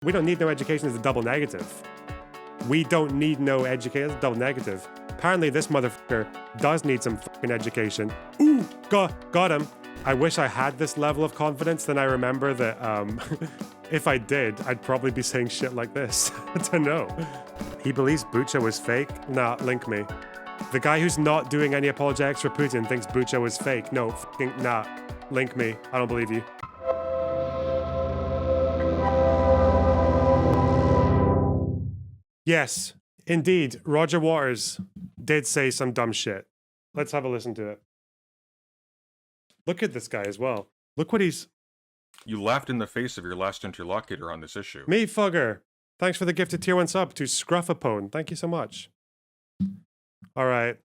We don't need no education is a double negative. We don't need no education is a double negative. Apparently this motherfucker does need some fucking education. Ooh, got him. I wish I had this level of confidence. Then I remember that if I did, I'd probably be saying shit like this. I don't know. He believes Bucha was fake? Nah, link me. The guy who's not doing any apologetics for Putin thinks Bucha was fake. No, fucking nah. Link me. I don't believe you. Yes, indeed, Roger Waters did say some dumb shit. Let's have a listen to it. Look at this guy as well. Look what he's... You laughed in the face of your last interlocutor on this issue. Me, Fugger. Thanks for the gifted tier 1 sub to Scruffapone. Thank you so much. All right.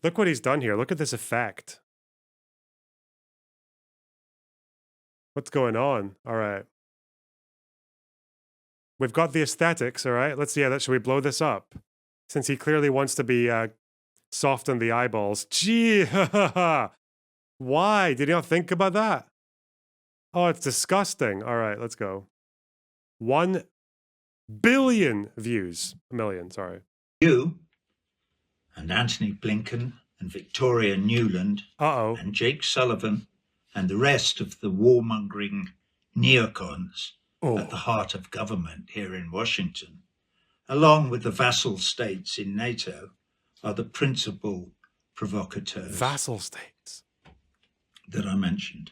Look what he's done here. Look at this effect. What's going on? All right. We've got the aesthetics, all right? Let's see how that... Should we blow this up? Since he clearly wants to be soft on the eyeballs. Gee, why? Did you not think about that? Oh, it's disgusting. All right, let's go. 1 billion views. A million, sorry. You and Anthony Blinken and Victoria Newland and Jake Sullivan and the rest of the warmongering neocons at the heart of government here in Washington, along with the vassal states in NATO, are the principal provocateurs. Vassal states? That I mentioned.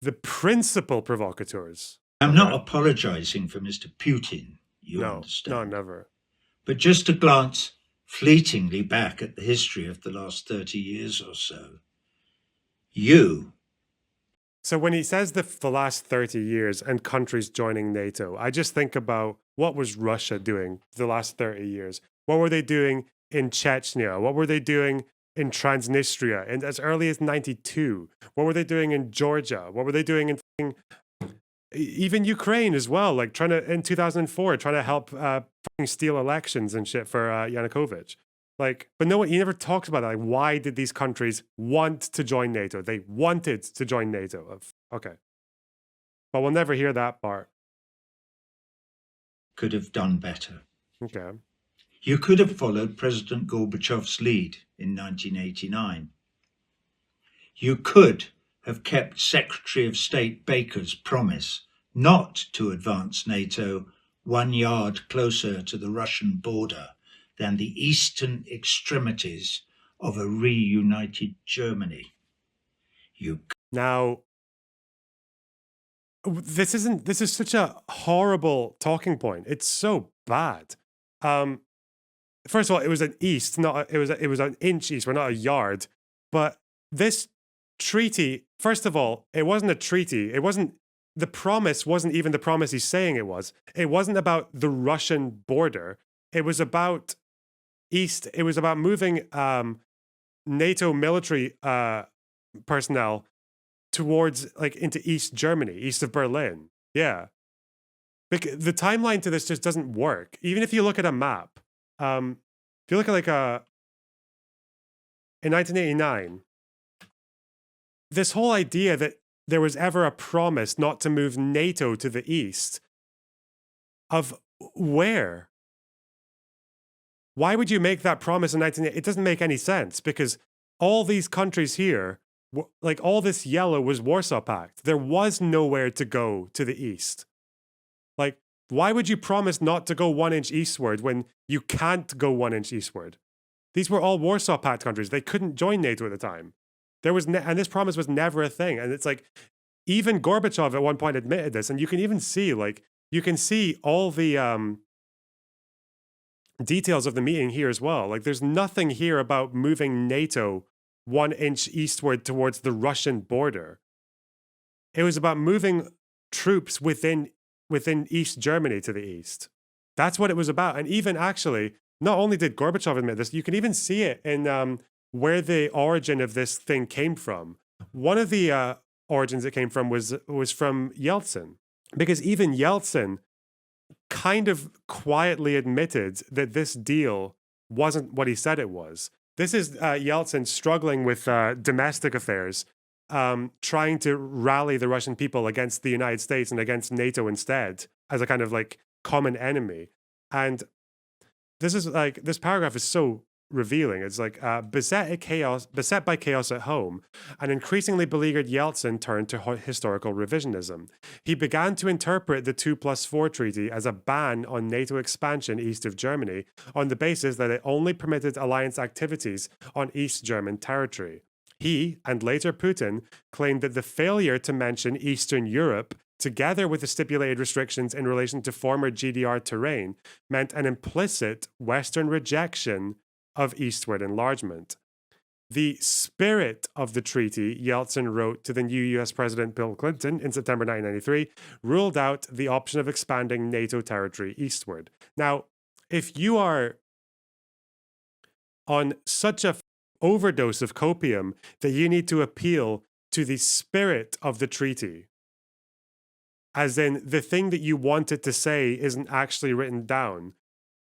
The principal provocateurs? I'm not apologizing for Mr. Putin, you understand. No, never. But just to glance fleetingly back at the history of the last 30 years or so, So when he says the last 30 years and countries joining NATO, I just think about what was Russia doing the last 30 years? What were they doing in Chechnya? What were they doing in Transnistria and as early as 92? What were they doing in Georgia? What were they doing in even Ukraine as well? Like in 2004, trying to help steal elections and shit for Yanukovych. Like, but no one, he never talks about that. Like, why did these countries want to join NATO? They wanted to join NATO. Okay. But we'll never hear that part. could have done better. Okay. You could have followed President Gorbachev's lead in 1989. You could have kept Secretary of State Baker's promise not to advance NATO 1 yard closer to the Russian border than the eastern extremities of a reunited Germany. Now, this is such a horrible talking point. It's so bad. First of all, it was an east, it was an inch east, or not a yard. But this treaty, first of all, it wasn't a treaty. The promise wasn't even the promise he's saying it was. It wasn't about the Russian border. It was about it was about moving NATO military personnel towards, like, into East Germany, east of Berlin. Yeah. The timeline to this just doesn't work. Even if you look at a map, if you look at in 1989, this whole idea that there was ever a promise not to move NATO to the east, of where? Why would you make that promise in 1980? It doesn't make any sense, because all these countries here, like all this yellow was Warsaw Pact. There was nowhere to go to the east. Like, why would you promise not to go 1 inch eastward when you can't go 1 inch eastward? These were all Warsaw Pact countries. They couldn't join NATO at the time. There was, and this promise was never a thing. And it's like, even Gorbachev at one point admitted this, and you can even see, like, you can see all the details of the meeting here as well. Like, there's nothing here about moving NATO 1 inch eastward towards the Russian border. It was about moving troops within East Germany to the east. That's what it was about. And even actually, not only did Gorbachev admit this, you can even see it in where the origin of this thing came from. One of the origins it came from was from Yeltsin, because even Yeltsin kind of quietly admitted that this deal wasn't what he said it was. This is Yeltsin struggling with domestic affairs trying to rally the Russian people against the United States and against NATO instead as a kind of like common enemy. And this paragraph is so revealing. It's like beset by chaos at home, an increasingly beleaguered Yeltsin turned to historical revisionism. He began to interpret the 2+4 treaty as a ban on NATO expansion east of Germany on the basis that it only permitted alliance activities on East German territory. He, and later Putin, claimed that the failure to mention Eastern Europe, together with the stipulated restrictions in relation to former GDR terrain, meant an implicit Western rejection of eastward enlargement. The spirit of the treaty, Yeltsin wrote to the new US President Bill Clinton in September 1993, ruled out the option of expanding NATO territory eastward. Now, if you are on such a overdose of copium that you need to appeal to the spirit of the treaty, as in the thing that you wanted to say isn't actually written down,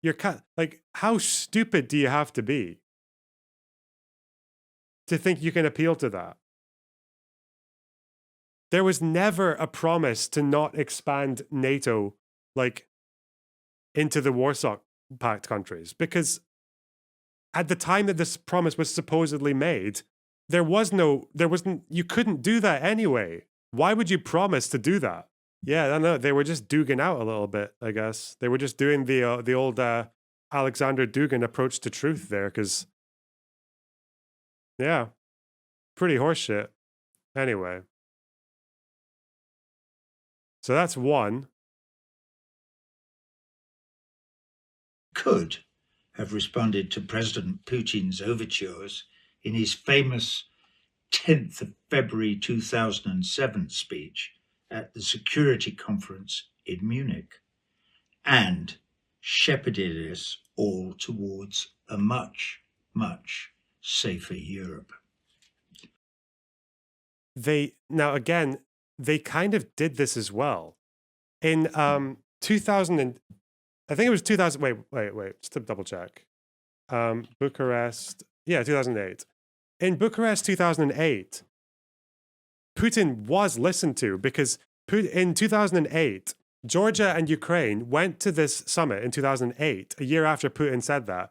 you're like, how stupid do you have to be to think you can appeal to that? There was never a promise to not expand NATO like into the Warsaw Pact countries, because at the time that this promise was supposedly made, you couldn't do that anyway. Why would you promise to do that? Yeah, I don't know. They were just Dugin out a little bit, I guess. They were just doing the old Alexander Dugin approach to truth there, because, yeah, pretty horseshit. Anyway. So that's one. Could have responded to President Putin's overtures in his famous 10th of February 2007 speech at the Security Conference in Munich, and shepherded us all towards a much, much safer Europe. They kind of did this as well. In 2000, I think it was 2000. Wait, just to double check. Bucharest, 2008. In Bucharest 2008, Putin was listened to, because in 2008, Georgia and Ukraine went to this summit in 2008, a year after Putin said that,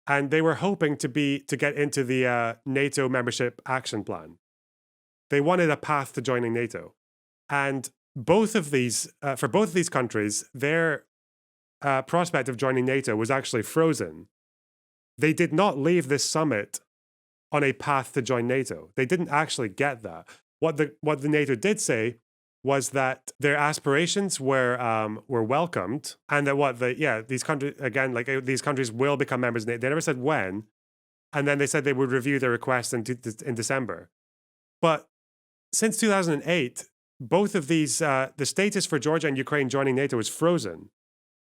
and they were hoping to get into the NATO membership action plan. They wanted a path to joining NATO, and for both of these countries, their prospect of joining NATO was actually frozen. They did not leave this summit on a path to join NATO. They didn't actually get that. What the NATO did say was that their aspirations were welcomed, and that these countries will become members of NATO. They never said when, and then they said they would review their request in December. But since 2008, both of these, the status for Georgia and Ukraine joining NATO is frozen.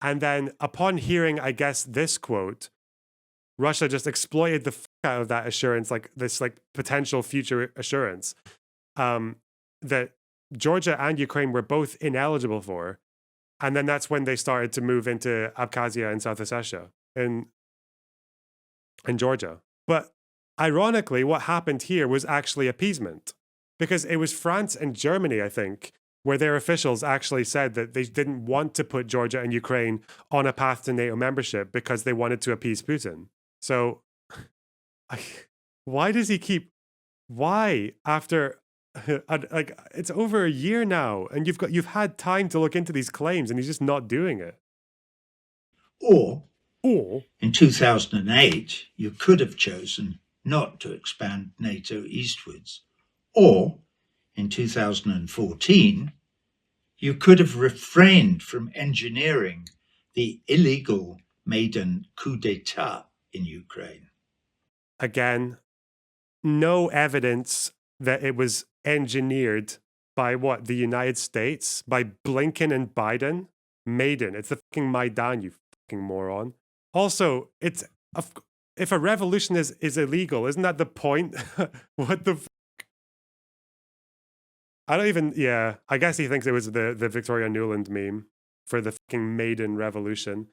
And then upon hearing, I guess, this quote, Russia just exploited the fuck out of that assurance, like this potential future assurance that Georgia and Ukraine were both ineligible for. And then that's when they started to move into Abkhazia and South Ossetia in Georgia. But ironically, what happened here was actually appeasement, because it was France and Germany, I think, where their officials actually said that they didn't want to put Georgia and Ukraine on a path to NATO membership because they wanted to appease Putin. So why does he keep... Why, after... it's over a year now, and you've had time to look into these claims, and he's just not doing it. Or in 2008, you could have chosen not to expand NATO eastwards. Or in 2014, you could have refrained from engineering the illegal Maidan coup d'etat in Ukraine. Again, no evidence that it was engineered by the United States, by Blinken and Biden. Maidan, it's the fucking Maidan, you fucking moron. Also, if a revolution is illegal, isn't that the point? What the fuck? I don't even, I guess he thinks it was the Victoria Nuland meme for the fucking Maidan Revolution.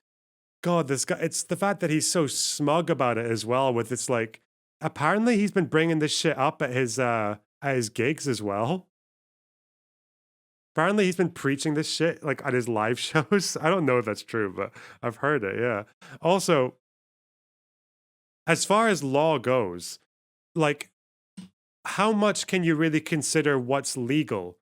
God, this guy, it's the fact that he's so smug about it as well, with it's apparently he's been bringing this shit up at his at his gigs as well. Apparently, he's been preaching this shit like at his live shows. I don't know if that's true, but I've heard it. Yeah. Also, as far as law goes, like, how much can you really consider what's legal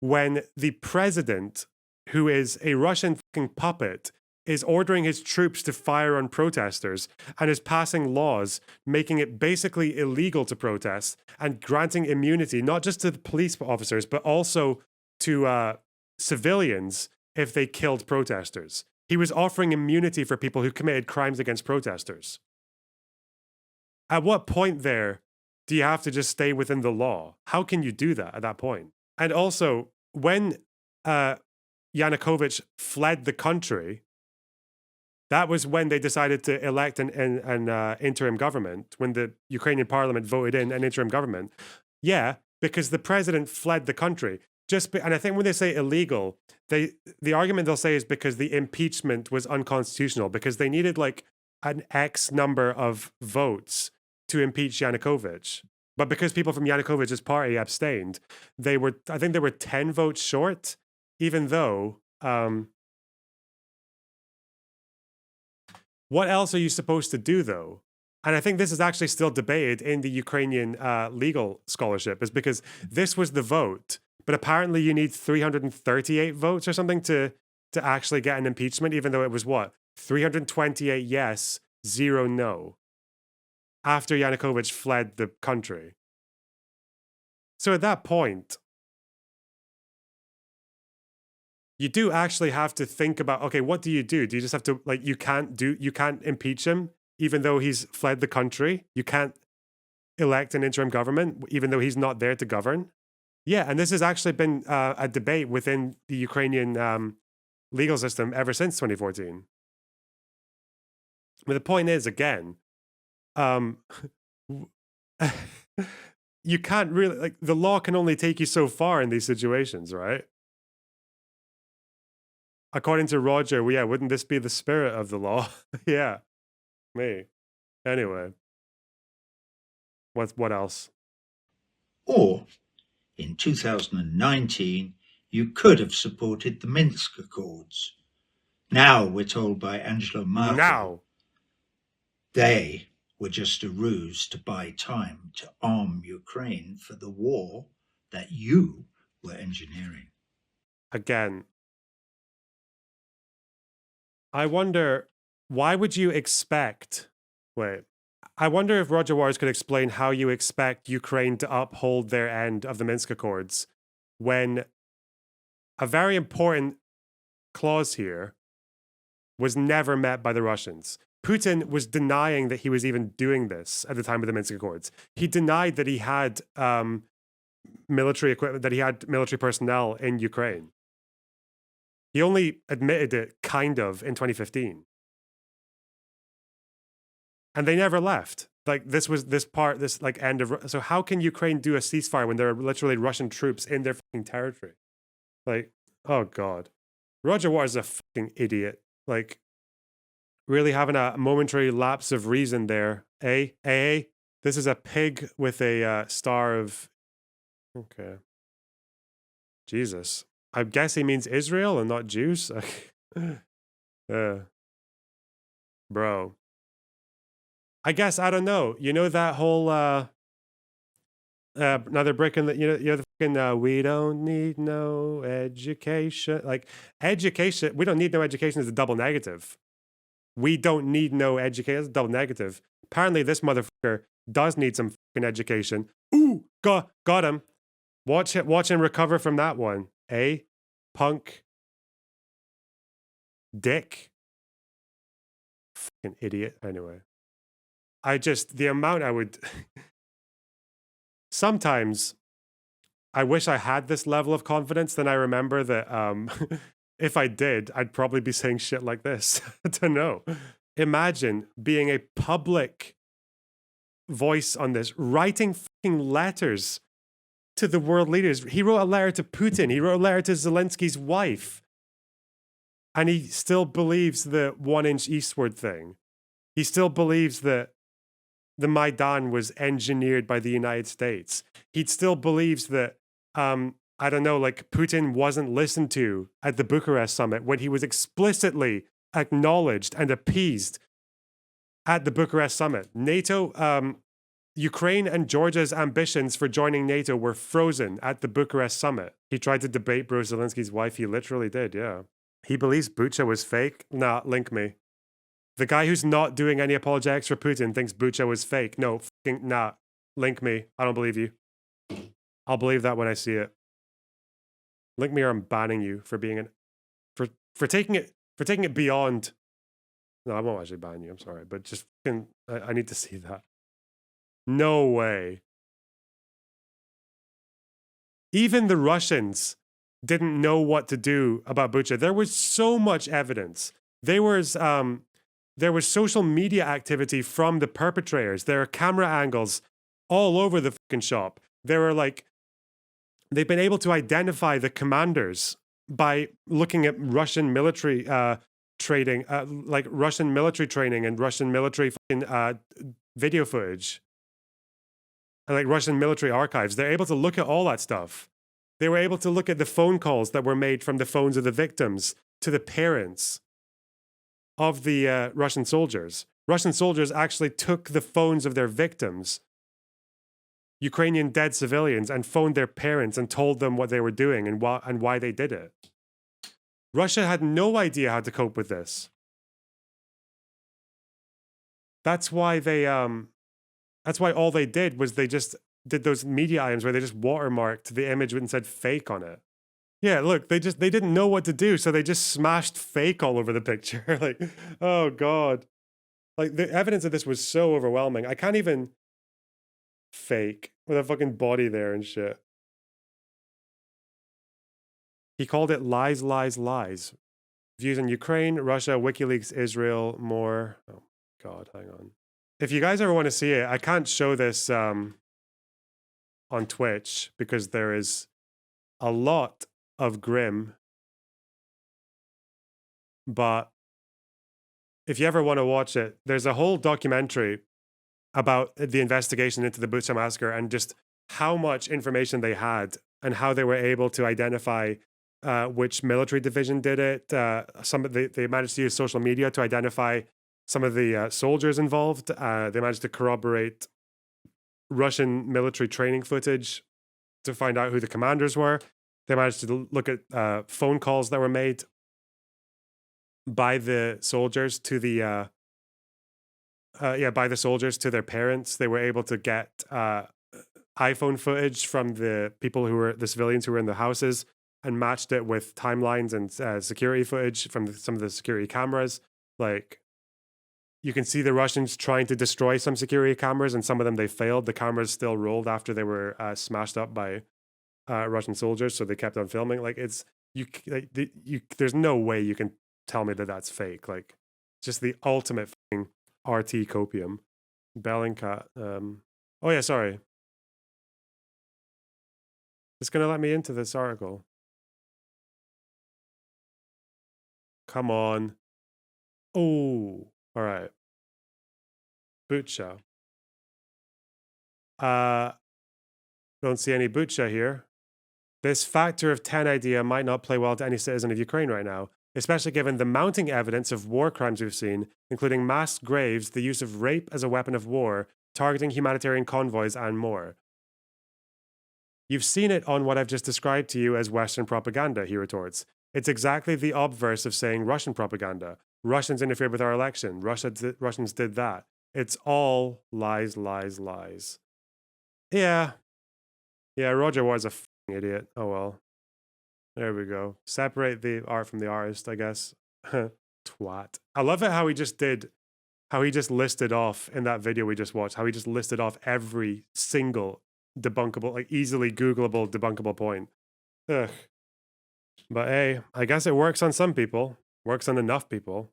when the president, who is a Russian fucking puppet, is ordering his troops to fire on protesters and is passing laws making it basically illegal to protest and granting immunity not just to the police officers but also to civilians if they killed protesters. He was offering immunity for people who committed crimes against protesters. At what point there do you have to just stay within the law? How can you do that at that point? And also, when Yanukovych fled the country, that was when they decided to elect an interim government, when the Ukrainian parliament voted in an interim government. Yeah, because the president fled the country. And I think when they say illegal, the argument they'll say is because the impeachment was unconstitutional, because they needed like an X number of votes to impeach Yanukovych. But because people from Yanukovych's party abstained, I think they were 10 votes short, even though... what else are you supposed to do, though? And I think this is actually still debated in the Ukrainian legal scholarship, is because this was the vote, but apparently you need 338 votes or something to actually get an impeachment, even though it was what? 328 yes, 0 no, after Yanukovych fled the country. So at that point, you do actually have to think about, okay, what do? You just have to, like, you can't impeach him even though he's fled the country. You can't elect an interim government even though he's not there to govern. Yeah, and this has actually been a debate within the Ukrainian legal system ever since 2014. But the point is, again, you can't really, like, the law can only take you so far in these situations, right? According to Roger, yeah, wouldn't this be the spirit of the law? Yeah, me. Anyway, what else? Or, in 2019, you could have supported the Minsk Accords. Now we're told by Angela Merkel they were just a ruse to buy time to arm Ukraine for the war that you were engineering. Again, I wonder, why would you expect... Wait. I wonder if Roger Waters could explain how you expect Ukraine to uphold their end of the Minsk Accords when a very important clause here was never met by the Russians. Putin was denying that he was even doing this at the time of the Minsk Accords. He denied that he had military equipment, that he had military personnel in Ukraine. He only admitted it kind of in 2015. And they never left. Like, this end of... So how can Ukraine do a ceasefire when there are literally Russian troops in their fucking territory? Like, oh God. Roger Waters is a fucking idiot. Like, really having a momentary lapse of reason there. Eh? This is a pig with a star of... Okay. Jesus. I guess he means Israel and not Jews? Bro. I guess, I don't know. You know that whole... another brick in the... You know the fucking... we don't need no education. Like, education... We don't need no education is a double negative. We don't need no education. That's a double negative. Apparently, this motherfucker does need some fucking education. Ooh, got him. Watch him recover from that one. Eh? Punk. Dick. Fucking idiot. Anyway. The amount I would... Sometimes, I wish I had this level of confidence. Then I remember that if I did, I'd probably be saying shit like this. I don't know. Imagine being a public voice on this, writing fucking letters to the world leaders. He wrote a letter to Putin. He wrote a letter to Zelensky's wife. And he still believes the 1-inch eastward thing. He still believes that the Maidan was engineered by the United States. He still believes that, I don't know, like Putin wasn't listened to at the Bucharest Summit when he was explicitly acknowledged and appeased at the Bucharest Summit. NATO, Ukraine and Georgia's ambitions for joining NATO were frozen at the Bucharest Summit. He tried to debate Zelensky's wife. He literally did, yeah. He believes Bucha was fake? Nah, link me. The guy who's not doing any apologetics for Putin thinks Bucha was fake. No, fucking nah. Link me. I don't believe you. I'll believe that when I see it. Link me or I'm banning you for being for taking it beyond. No, I won't actually ban you. I'm sorry, but just fucking, I need to see that. No way. Even the Russians didn't know what to do about Bucha. There was so much evidence. There was social media activity from the perpetrators. There are camera angles all over the fucking shop. There are like, they've been able to identify the commanders by looking at Russian military trading, like Russian military training and Russian military fucking video footage. And like Russian military archives. They're able to look at all that stuff. They were able to look at the phone calls that were made from the phones of the victims to the parents of the Russian soldiers. Russian soldiers actually took the phones of their victims, Ukrainian dead civilians, and phoned their parents and told them what they were doing and why they did it. Russia had no idea how to cope with this. That's why they that's why all they did was they just did those media items where they just watermarked the image and said fake on it. Yeah, look, they didn't know what to do, so they just smashed fake all over the picture. Like, oh God. Like, the evidence of this was so overwhelming. I can't even fake with a fucking body there and shit. He called it lies, lies, lies. Views on Ukraine, Russia, WikiLeaks, Israel, more. Oh God, hang on. If you guys ever want to see it, I can't show this on Twitch because there is a lot of grim. But if you ever want to watch it, there's a whole documentary about the investigation into the Bucha massacre and just how much information they had and how they were able to identify which military division did it. They managed to use social media to identify some of the soldiers involved. They managed to corroborate Russian military training footage to find out who the commanders were. They managed to look at phone calls that were made by the soldiers to the by the soldiers to their parents. They were able to get iPhone footage from the people who were the civilians who were in the houses and matched it with timelines and security footage from some of the security cameras. Like, you can see the Russians trying to destroy some security cameras, and some of them they failed. The cameras still rolled after they were smashed up by Russian soldiers, so they kept on filming. Like, it's there's no way you can tell me that that's fake. Like, just the ultimate fucking RT copium. Bellingcat. Oh yeah, sorry. It's gonna let me into this article. Come on. Oh, all right. Bucha. Don't see any Bucha here. This factor of 10 idea might not play well to any citizen of Ukraine right now, especially given the mounting evidence of war crimes we've seen, including mass graves, the use of rape as a weapon of war, targeting humanitarian convoys, and more. You've seen it on what I've just described to you as Western propaganda, he retorts. It's exactly the obverse of saying Russian propaganda. Russians interfered with our election. Russians did that. It's all lies, lies, lies. Yeah. Yeah, Roger was a f***ing idiot. Oh well. There we go. Separate the art from the artist, I guess. Twat. I love it how he just listed off in that video we just watched, how he just listed off every single debunkable, like easily Googleable, debunkable point. Ugh. But hey, I guess it works on some people. Works on enough people.